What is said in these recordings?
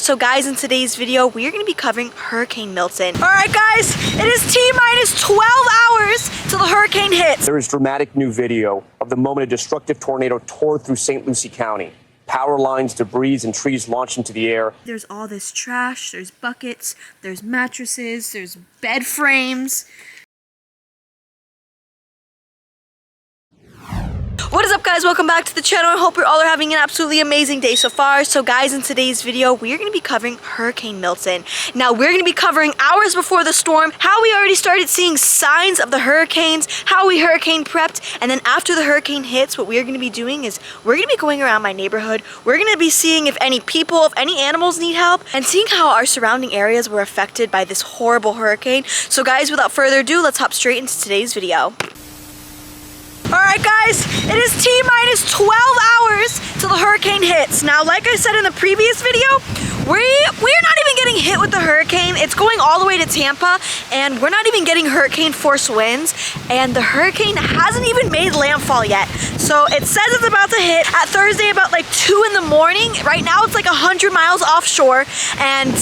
So guys, in today's video, we are going to be covering Hurricane Milton. All right, guys, it is T-minus 12 hours till the hurricane hits. There is dramatic new video of the moment a destructive tornado tore through St. Lucie County. Power lines, debris, and trees launched into the air. There's all this trash, there's buckets, there's mattresses, there's bed frames. What is up, guys? Welcome back to the channel. I hope you all are having an absolutely amazing day so far. So guys, in today's video, we are going to be covering Hurricane Milton. Now, we're going to be covering hours before the storm, how we already started seeing signs of the hurricanes, how we hurricane prepped, and then after the hurricane hits, what we are going to be doing is we're going to be going around my neighborhood. We're going to be seeing if any people, if any animals need help, and seeing how our surrounding areas were affected by this horrible hurricane. So guys, without further ado, let's hop straight into today's video. Alright guys, it is T-minus 12 hours till the hurricane hits. Now, like I said in the previous video, we're not even getting hit with the hurricane. It's going all the way to Tampa, and we're not even getting hurricane force winds, and the hurricane hasn't even made landfall yet. So it says it's about to hit at Thursday about like 2 in the morning. Right now it's like 100 miles offshore, and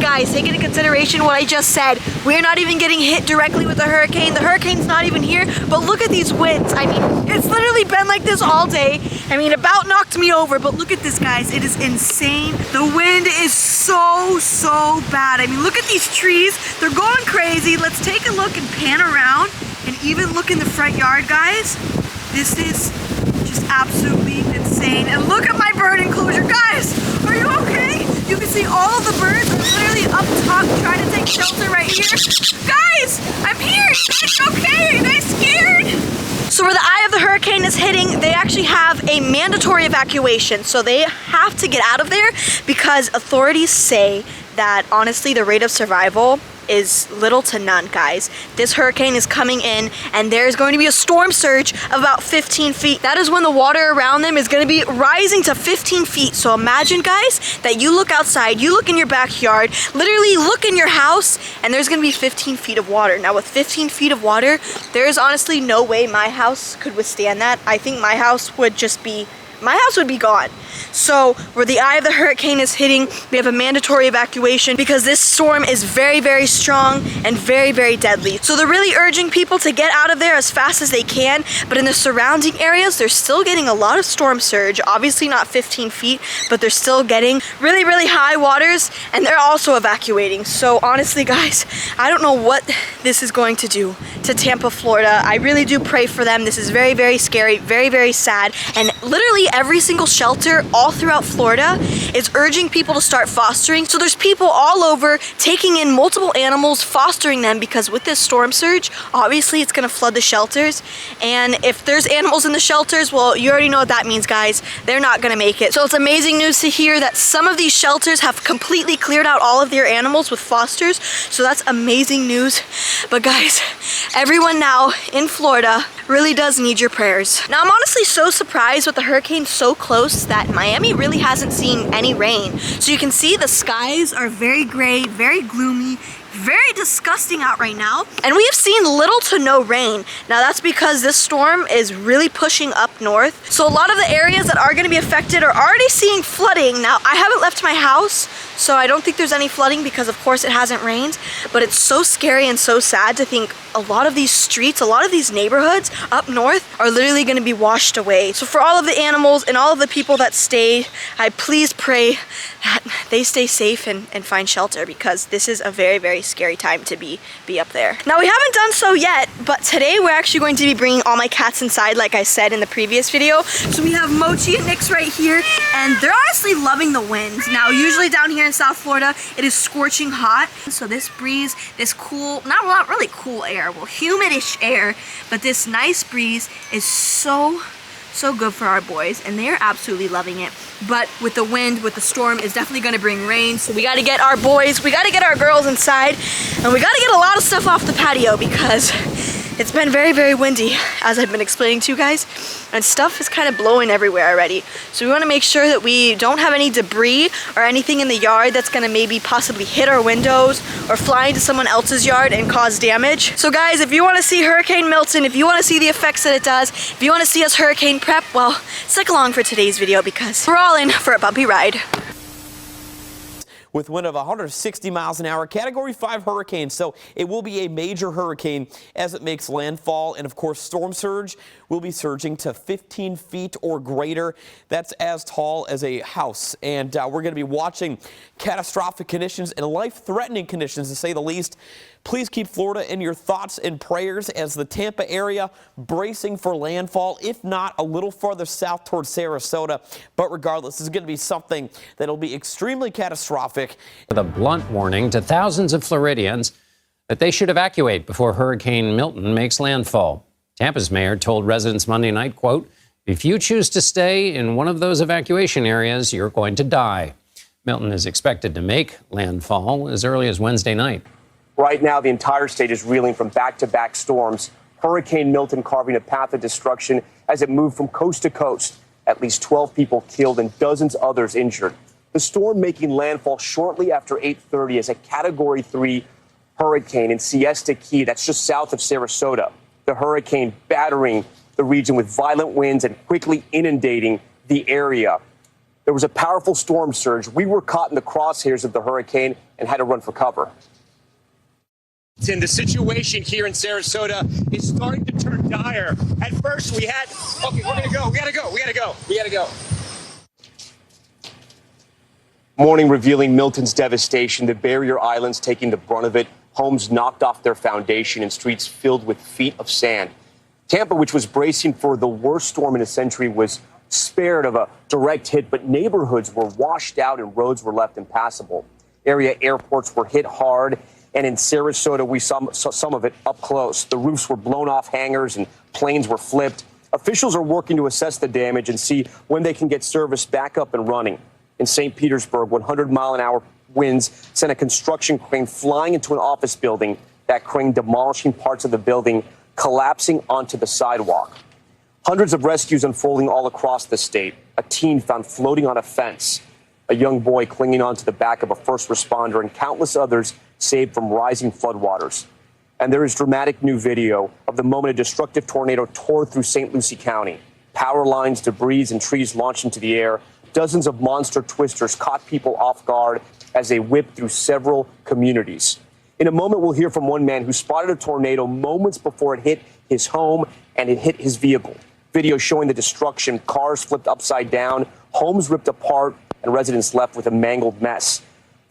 guys, take into consideration what I just said. We're not even getting hit directly with the hurricane. The hurricane's not even here, but look at these winds. I mean, it's literally been like this all day. I mean, about knocked me over, but look at this, guys. It is insane. The wind is so bad. I mean, look at these trees. They're going crazy. Let's take a look and pan around and even look in the front yard, guys. This is just absolutely insane. And look at my bird enclosure. Guys, are you okay? You can see all of the birds are literally up top trying to take shelter right here. Guys, I'm here. You guys okay? Are you guys scared? So where the eye of the hurricane is hitting, they actually have a mandatory evacuation. So they have to get out of there because authorities say that honestly the rate of survival is little to none, guys. This hurricane is coming in and there's going to be a storm surge of about 15 feet. That is when the water around them is going to be rising to 15 feet. So imagine, guys, that you look outside, you look in your backyard, literally look in your house, and there's going to be 15 feet of water. Now with 15 feet of water, there is honestly no way my house could withstand that. I think my house would be gone. So where the eye of the hurricane is hitting, we have a mandatory evacuation because this storm is very strong and very deadly. So they're really urging people to get out of there as fast as they can, but in the surrounding areas, they're still getting a lot of storm surge. Obviously not 15 feet, but they're still getting really high waters, and they're also evacuating. So honestly, guys, I don't know what this is going to do to Tampa, Florida. I really do pray for them. This is very scary, very sad, and literally every single shelter all throughout Florida is urging people to start fostering. So there's people all over taking in multiple animals, fostering them, because with this storm surge, obviously it's going to flood the shelters. And if there's animals in the shelters, well, you already know what that means, guys. They're not going to make it. So it's amazing news to hear that some of these shelters have completely cleared out all of their animals with fosters. So that's amazing news. But guys, everyone now in Florida really does need your prayers. Now, I'm honestly so surprised with the hurricane so close that Miami really hasn't seen any rain. So you can see the skies are very gray, very gloomy, very disgusting out right now, and we have seen little to no rain. Now that's because this storm is really pushing up north, so a lot of the areas that are going to be affected are already seeing flooding. Now I haven't left my house, so I don't think there's any flooding because of course it hasn't rained, but it's so scary and so sad to think a lot of these streets, a lot of these neighborhoods up north are literally going to be washed away. So for all of the animals and all of the people that stayed, I please pray that they stay safe and find shelter, because this is a very scary time to be up there. Now we haven't done so yet, but today we're actually going to be bringing all my cats inside, like I said in the previous video. So we have Mochi and Nix right here, and they're honestly loving the wind. Now usually down here in South Florida, it is scorching hot. So this breeze, this cool, not really cool air, well, humidish air, but this nice breeze is so good for our boys, and they're absolutely loving it. But with the wind, with the storm, it's definitely going to bring rain, so we got to get our boys, we got to get our girls inside, and we got to get a lot of stuff off the patio because it's been very windy, as I've been explaining to you guys, and stuff is kind of blowing everywhere already. So we want to make sure that we don't have any debris or anything in the yard that's going to maybe possibly hit our windows or fly into someone else's yard and cause damage. So guys, if you want to see Hurricane Milton, if you want to see the effects that it does, if you want to see us hurricane prep, well, stick along for today's video because we're all in for a bumpy ride. with wind of 160 miles an hour, Category 5 hurricane. So it will be a major hurricane as it makes landfall. And of course, storm surge will be surging to 15 feet or greater. That's as tall as a house. And we're going to be watching catastrophic conditions and life-threatening conditions, to say the least. Please keep Florida in your thoughts and prayers as the Tampa area bracing for landfall, if not a little farther south towards Sarasota. But regardless, this is going to be something that will be extremely catastrophic. With a blunt warning to thousands of Floridians that they should evacuate before Hurricane Milton makes landfall. Tampa's mayor told residents Monday night, quote, "If you choose to stay in one of those evacuation areas, you're going to die." Milton is expected to make landfall as early as Wednesday night. Right now, the entire state is reeling from back-to-back storms. Hurricane Milton carving a path of destruction as it moved from coast to coast. At least 12 people killed and dozens others injured. The storm making landfall shortly after 8:30 as a Category 3 hurricane in Siesta Key, that's just south of Sarasota. The hurricane battering the region with violent winds and quickly inundating the area. There was a powerful storm surge. We were caught in the crosshairs of the hurricane and had to run for cover. The situation here in Sarasota is starting to turn dire. At first we had, okay, we're gonna go. Morning revealing Milton's devastation, the barrier islands taking the brunt of it, homes knocked off their foundation and streets filled with feet of sand. Tampa, which was bracing for the worst storm in a century, was spared of a direct hit, but neighborhoods were washed out and roads were left impassable. Area airports were hit hard. And in Sarasota, we saw some of it up close. The roofs were blown off hangars and planes were flipped. Officials are working to assess the damage and see when they can get service back up and running. In St. Petersburg, 100-mile-an-hour winds sent a construction crane flying into an office building. That crane demolishing parts of the building, collapsing onto the sidewalk. Hundreds of rescues unfolding all across the state. A teen found floating on a fence. A young boy clinging onto the back of a first responder, and countless others saved from rising floodwaters. And there is dramatic new video of the moment a destructive tornado tore through St. Lucie County. Power lines, debris, and trees launched into the air. Dozens of monster twisters caught people off guard as they whipped through several communities. In a moment, we'll hear from one man who spotted a tornado moments before it hit his home and it hit his vehicle. Video showing the destruction, cars flipped upside down, homes ripped apart, and residents left with a mangled mess.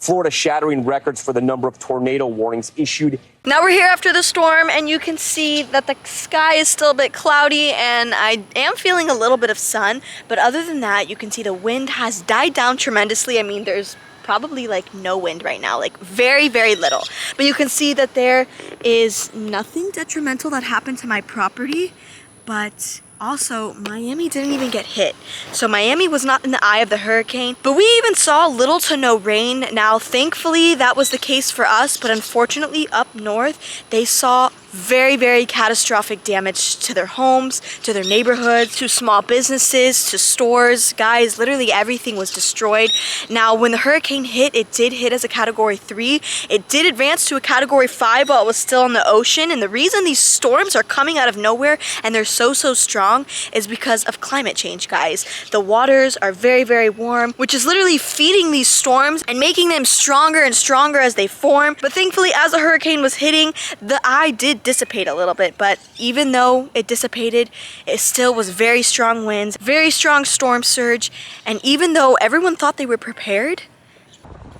Florida shattering records for the number of tornado warnings issued. Now we're here after the storm, and you can see that the sky is still a bit cloudy, and I am feeling a little bit of sun. But other than that, you can see the wind has died down tremendously. I mean, there's probably like no wind right now, like very, very little. But you can see that there is nothing detrimental that happened to my property, but also, Miami didn't even get hit. So Miami was not in the eye of the hurricane, but we even saw little to no rain. Now, thankfully, that was the case for us, but unfortunately, up north, they saw very, very catastrophic damage to their homes, to their neighborhoods, to small businesses, to stores. Guys, literally everything was destroyed. Now, when the hurricane hit, it did hit as a Category 3. It did advance to a Category 5 while it was still in the ocean. And the reason these storms are coming out of nowhere and they're so strong is because of climate change, guys. The waters are very, very warm, which is literally feeding these storms and making them stronger and stronger as they form. But thankfully, as the hurricane was hitting, the eye did dissipate a little bit, but even though it dissipated, it still was very strong winds, very strong storm surge, and even though everyone thought they were prepared,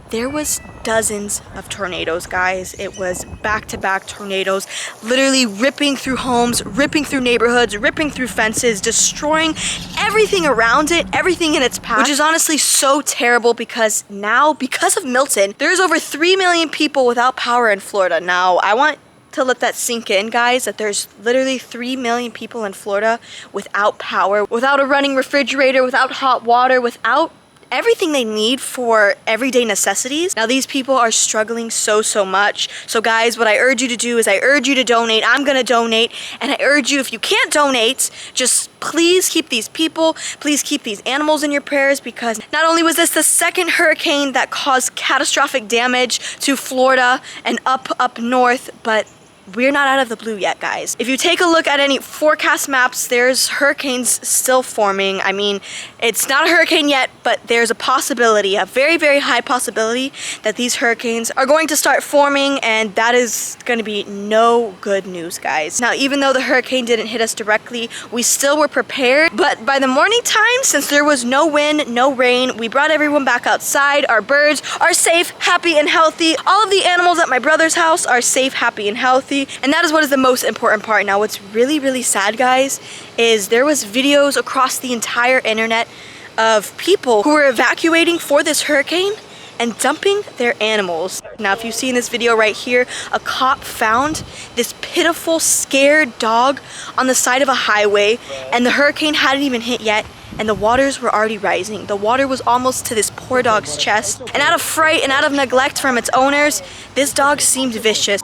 there was dozens of tornadoes, guys. It was back-to-back tornadoes, literally ripping through homes, ripping through neighborhoods, ripping through fences, destroying everything around it, everything in its path, which is honestly so terrible because now, because of Milton, there's over 3 million people without power in Florida. Now, I want to let that sink in, guys, that there's literally 3 million people in Florida without power, without a running refrigerator, without hot water, without everything they need for everyday necessities. Now, these people are struggling so much. So guys, what I urge you to do is I urge you to donate. I'm gonna donate, and I urge you, if you can't donate, just please keep these people, please keep these animals in your prayers, because not only was this the second hurricane that caused catastrophic damage to Florida and up north, but we're not out of the blue yet, guys. If you take a look at any forecast maps, there's hurricanes still forming. I mean, it's not a hurricane yet, but there's a possibility, a very, very high possibility that these hurricanes are going to start forming, and that is going to be no good news, guys. Now, even though the hurricane didn't hit us directly, we still were prepared, but by the morning time, since there was no wind, no rain, we brought everyone back outside. Our birds are safe, happy, and healthy. All of the animals at my brother's house are safe, happy, and healthy, and that is what is the most important part. Now, what's really, really sad, guys, is there was videos across the entire internet of people who were evacuating for this hurricane and dumping their animals. Now, if you see in this video right here, a cop found this pitiful, scared dog on the side of a highway, and the hurricane hadn't even hit yet, and the waters were already rising. The water was almost to this poor dog's chest, and out of fright and out of neglect from its owners, this dog seemed vicious.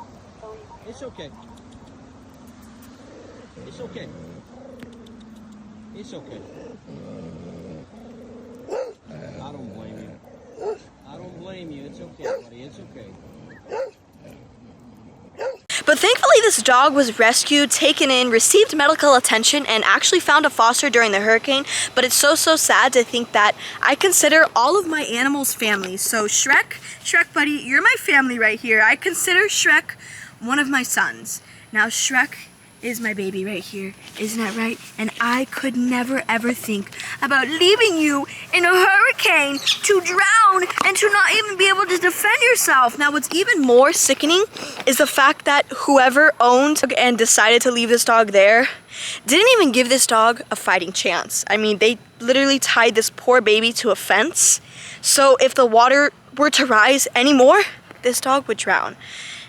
It's okay. It's okay. It's okay. I don't blame you. I don't blame you. It's okay, buddy. It's okay. But thankfully, this dog was rescued, taken in, received medical attention, and actually found a foster during the hurricane. But it's so sad to think that I consider all of my animals family. So Shrek, buddy, you're my family right here. I consider Shrek one of my sons. Now, Shrek is my baby right here. Isn't that right? And I could never ever think about leaving you in a hurricane to drown and to not even be able to defend yourself. Now, what's even more sickening is the fact that whoever owned and decided to leave this dog there didn't even give this dog a fighting chance. I mean, they literally tied this poor baby to a fence. So if the water were to rise anymore, this dog would drown.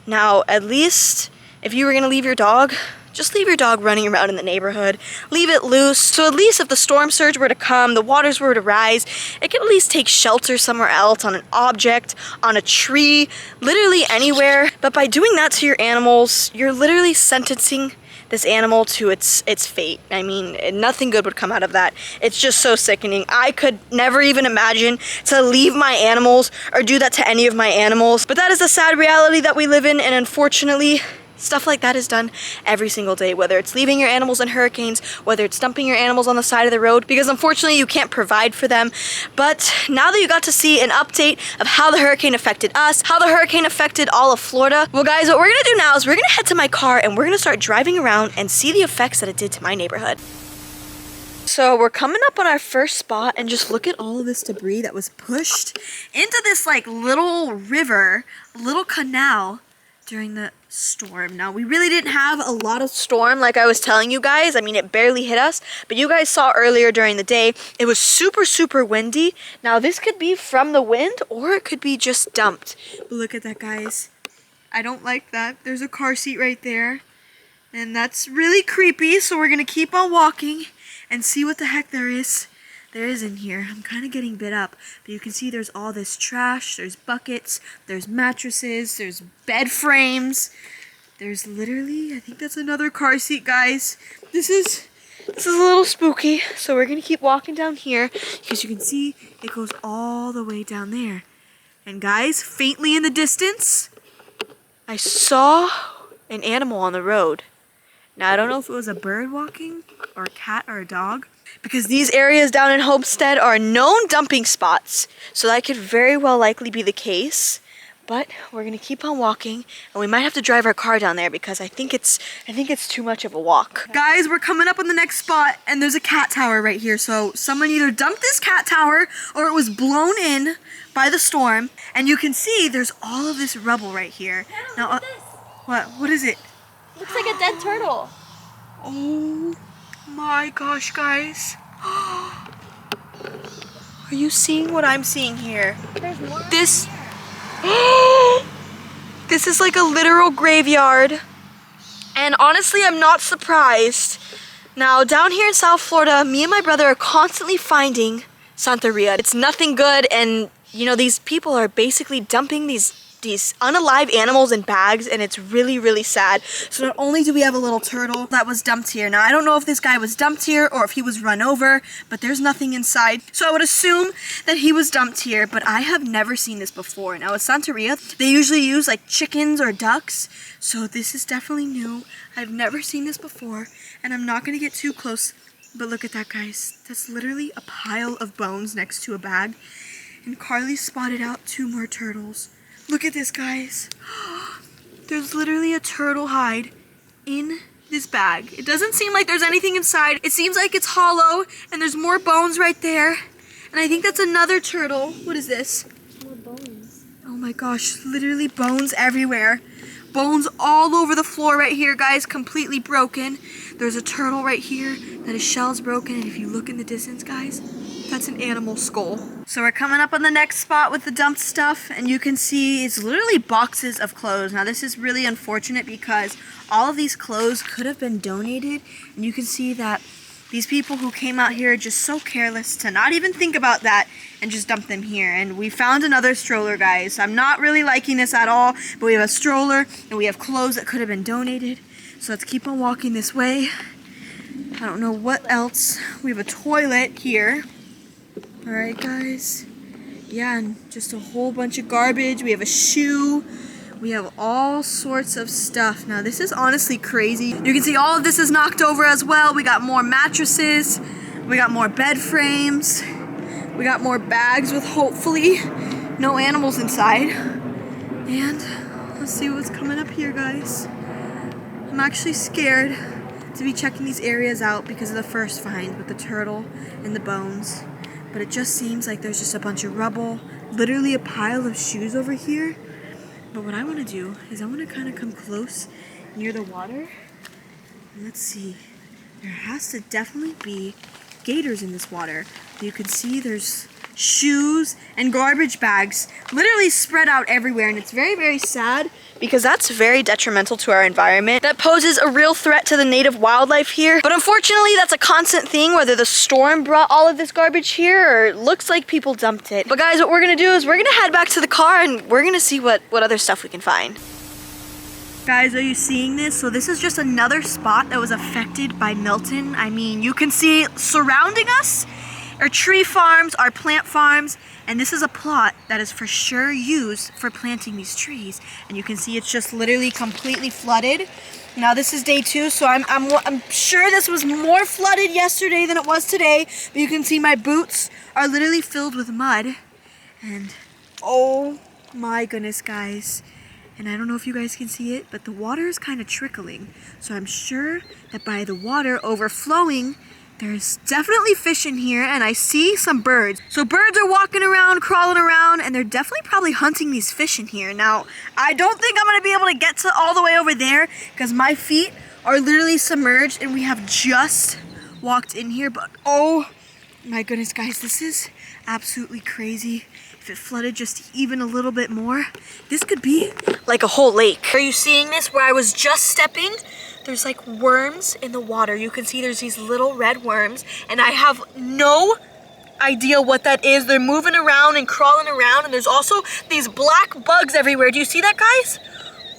Now, at least if you were gonna leave your dog, just leave your dog running around in the neighborhood. Leave it loose, so at least if the storm surge were to come, the waters were to rise, it could at least take shelter somewhere else, on an object, on a tree, literally anywhere. But by doing that to your animals, you're literally sentencing this animal to its fate. I mean, nothing good would come out of that. It's just so sickening. I could never even imagine to leave my animals or do that to any of my animals. But that is the sad reality that we live in, and unfortunately, stuff like that is done every single day, whether it's leaving your animals in hurricanes, whether it's dumping your animals on the side of the road, because unfortunately you can't provide for them. But now that you got to see an update of how the hurricane affected us, how the hurricane affected all of Florida, well guys, what we're gonna do now is we're gonna head to my car and we're gonna start driving around and see the effects that it did to my neighborhood. So we're coming up on our first spot, and just look at all of this debris that was pushed into this like little river, little canal during the storm. Now, we really didn't have a lot of storm like I was telling you guys. I mean, it barely hit us, but you guys saw earlier during the day, it was super windy. Now, this could be from the wind or it could be just dumped. But look at that, guys. I don't like that. There's a car seat right there, and that's really creepy, so we're gonna keep on walking and see what the heck there is in here. I'm kind of getting bit up, but you can see there's all this trash, there's buckets, there's mattresses, there's bed frames, there's literally, I think that's another car seat, guys. This is a little spooky, so we're gonna keep walking down here, because you can see it goes all the way down there. And guys, faintly in the distance, I saw an animal on the road. Now, I don't know if it was a bird walking, or a cat, or a dog, because these areas down in Homestead are known dumping spots, so that could very well likely be the case. But we're gonna keep on walking, and we might have to drive our car down there because I think it's too much of a walk. Guys, we're coming up on the next spot, and there's a cat tower right here. So someone either dumped this cat tower or it was blown in by the storm. And you can see there's all of this rubble right here. Now, what is it? Looks like a dead turtle. Oh my gosh, guys. Are you seeing what I'm seeing here? There's more. This is like a literal graveyard. And honestly, I'm not surprised. Now, down here in South Florida, me and my brother are constantly finding Santeria. It's nothing good, and you know, these people are basically dumping these these unalive animals in bags, and it's really, really sad. So not only do we have a little turtle that was dumped here. Now, I don't know if this guy was dumped here or if he was run over, but there's nothing inside. So I would assume that he was dumped here, but I have never seen this before. Now, at Santeria, they usually use like chickens or ducks. So this is definitely new. I've never seen this before, and I'm not gonna get too close, but look at that, guys. That's literally a pile of bones next to a bag. And Carly spotted out 2 more turtles. Look at this, guys. There's literally a turtle hide in this bag. It doesn't seem like there's anything inside. It seems like it's hollow, and there's more bones right there. And I think that's another turtle. What is this? More bones. Oh my gosh, literally bones everywhere. Bones all over the floor right here, guys, completely broken. There's a turtle right here that his shell's broken, and if you look in the distance, guys, that's an animal skull. So we're coming up on the next spot with the dumped stuff, and you can see it's literally boxes of clothes. Now this is really unfortunate because all of these clothes could have been donated, and you can see that these people who came out here are just so careless to not even think about that and just dump them here. And we found another stroller, guys. I'm not really liking this at all, but we have a stroller and we have clothes that could have been donated. So let's keep on walking this way. I don't know what else. We have a toilet here. All right, guys. Yeah, and just a whole bunch of garbage. We have a shoe. We have all sorts of stuff. Now, this is honestly crazy. You can see all of this is knocked over as well. We got more mattresses. We got more bed frames. We got more bags with hopefully no animals inside. And let's see what's coming up here, guys. I'm actually scared to be checking these areas out because of the first find with the turtle and the bones. But it just seems like there's just a bunch of rubble, literally a pile of shoes over here. But what I want to do is I want to kind of come close near the water. And let's see. There has to definitely be gators in this water. You can see there's shoes and garbage bags literally spread out everywhere, and it's very, very sad because that's very detrimental to our environment. That poses a real threat to the native wildlife here. But unfortunately, that's a constant thing, whether the storm brought all of this garbage here or it looks like people dumped it. But guys, what we're gonna do is we're gonna head back to the car and we're gonna see what other stuff we can find. Guys, are you seeing this? So this is just another spot that was affected by Milton. I mean, you can see surrounding us are tree farms, our plant farms, and this is a plot that is for sure used for planting these trees. And you can see it's just literally completely flooded. Now this is day 2, so I'm sure this was more flooded yesterday than it was today. But you can see my boots are literally filled with mud. And oh my goodness, guys. And I don't know if you guys can see it, but the water is kind of trickling. So I'm sure that by the water overflowing, there's definitely fish in here, and I see some birds. So birds are walking around, crawling around, and they're definitely probably hunting these fish in here. Now, I don't think I'm gonna be able to get to all the way over there because my feet are literally submerged and we have just walked in here, but oh my goodness, guys, this is absolutely crazy. If it flooded just even a little bit more, this could be like a whole lake. Are you seeing this where I was just stepping? There's like worms in the water. You can see there's these little red worms, and I have no idea what that is. They're moving around and crawling around, and there's also these black bugs everywhere. Do you see that, guys?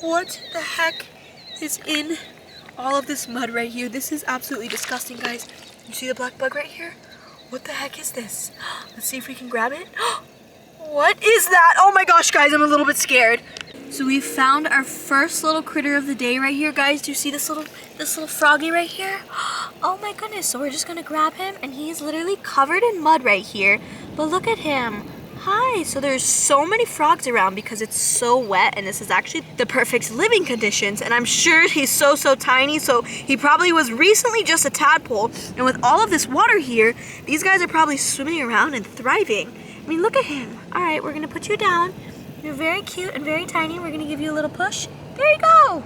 What the heck is in all of this mud right here? This is absolutely disgusting, guys. You see the black bug right here? What the heck is this? Let's see if we can grab it. What is that? Oh my gosh, guys, I'm a little bit scared. So we found our first little critter of the day right here, guys. Do you see this little froggy right here? Oh my goodness. So we're just gonna grab him, and he's literally covered in mud right here. But look at him. Hi. So there's so many frogs around because it's so wet, and this is actually the perfect living conditions. And I'm sure he's so tiny, so he probably was recently just a tadpole. And with all of this water here, these guys are probably swimming around and thriving. I mean, look at him. All right, we're gonna put you down. You're very cute and very tiny. We're gonna give you a little push. There you go.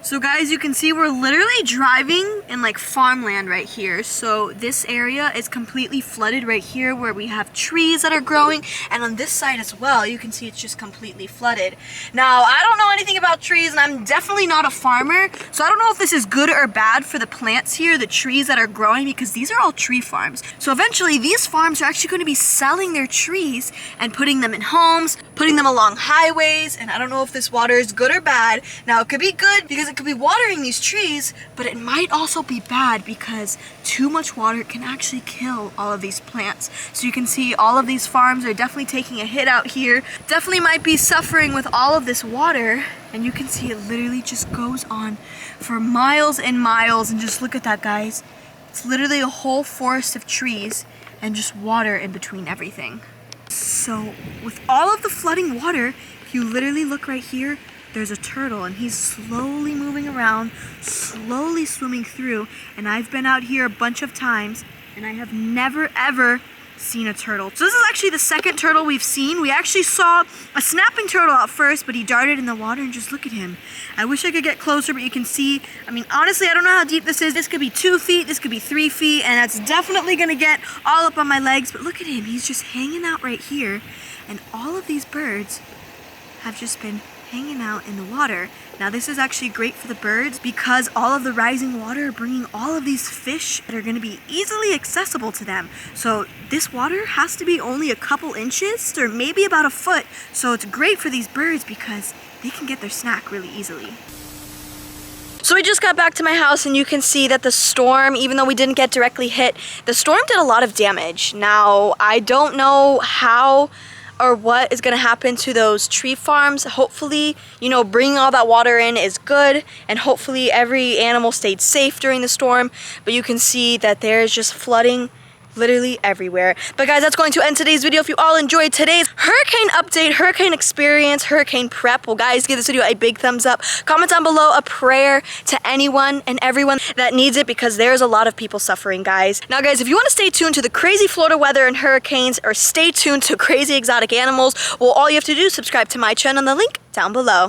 So guys, you can see we're literally driving in like farmland right here. So this area is completely flooded right here where we have trees that are growing, and on this side as well, you can see it's just completely flooded. Now, I don't know anything about trees, and I'm definitely not a farmer, so I don't know if this is good or bad for the plants here, the trees that are growing, because these are all tree farms. So eventually, these farms are actually going to be selling their trees and putting them in homes, putting them along highways, and I don't know if this water is good or bad. Now, it could be good because it could be watering these trees, but it might also be bad because too much water can actually kill all of these plants. So you can see all of these farms are definitely taking a hit out here. Definitely might be suffering with all of this water, and you can see it literally just goes on for miles and miles. And just look at that, guys. It's literally a whole forest of trees and just water in between everything. So with all of the flooding water, if you literally look right here, there's a turtle, and he's slowly moving around, slowly swimming through. And I've been out here a bunch of times, and I have never ever seen a turtle. So this is actually the second turtle we've seen. We actually saw a snapping turtle at first, but he darted in the water, and just look at him. I wish I could get closer, but you can see, I mean, honestly, I don't know how deep this is. This could be 2 feet, this could be 3 feet, and that's definitely gonna get all up on my legs. But look at him, he's just hanging out right here, and all of these birds have just been hanging out in the water. Now this is actually great for the birds because all of the rising water are bringing all of these fish that are going to be easily accessible to them. So this water has to be only a couple inches or maybe about a foot. So it's great for these birds because they can get their snack really easily. So we just got back to my house, and you can see that the storm, even though we didn't get directly hit, the storm did a lot of damage. Now I don't know how or what is going to happen to those tree farms. Hopefully, you know, bringing all that water in is good, and hopefully every animal stayed safe during the storm. But you can see that there's just flooding literally everywhere. But guys, that's going to end today's video. If you all enjoyed today's hurricane update, hurricane experience, hurricane prep, well guys, give this video a big thumbs up. Comment down below a prayer to anyone and everyone that needs it, because there's a lot of people suffering, guys. Now guys, if you want to stay tuned to the crazy Florida weather and hurricanes, or stay tuned to crazy exotic animals, well, all you have to do is subscribe to my channel, the link down below.